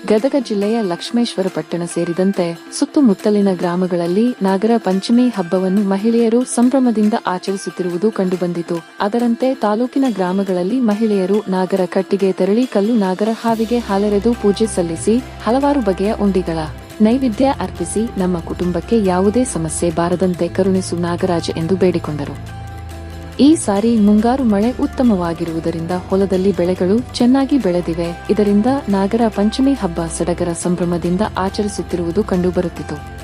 ಗದಗ ಜಿಲ್ಲೆಯ ಲಕ್ಷ್ಮೇಶ್ವರ ಪಟ್ಟಣ ಸೇರಿದಂತೆ ಸುತ್ತಮುತ್ತಲಿನ ಗ್ರಾಮಗಳಲ್ಲಿ ನಾಗರ ಪಂಚಮಿ ಹಬ್ಬವನ್ನು ಮಹಿಳೆಯರು ಸಂಭ್ರಮದಿಂದ ಆಚರಿಸುತ್ತಿರುವುದು ಕಂಡುಬಂದಿತು. ಅದರಂತೆ ತಾಲೂಕಿನ ಗ್ರಾಮಗಳಲ್ಲಿ ಮಹಿಳೆಯರು ನಾಗರ ಕಟ್ಟಿಗೆ ತೆರಳಿ ಕಲ್ಲು ನಾಗರ ಹಾವಿಗೆ ಹಾಲೆರೆದು ಪೂಜೆ ಸಲ್ಲಿಸಿ ಹಲವಾರು ಬಗೆಯ ಉಂಡಿಗಳ ನೈವೇದ್ಯ ಅರ್ಪಿಸಿ ನಮ್ಮ ಕುಟುಂಬಕ್ಕೆ ಯಾವುದೇ ಸಮಸ್ಯೆ ಬಾರದಂತೆ ಕರುಣಿಸು ನಾಗರಾಜ ಎಂದು ಬೇಡಿಕೊಂಡರು. ಈ ಸಾರಿ ಮುಂಗಾರು ಮಳೆ ಉತ್ತಮವಾಗಿರುವುದರಿಂದ ಹೊಲದಲ್ಲಿ ಬೆಳೆಗಳು ಚೆನ್ನಾಗಿ ಬೆಳೆದಿವೆ. ಇದರಿಂದ ನಾಗರ ಪಂಚಮಿ ಹಬ್ಬ ಸಡಗರ ಸಂಭ್ರಮದಿಂದ ಆಚರಿಸುತ್ತಿರುವುದು ಕಂಡುಬರುತ್ತಿತು.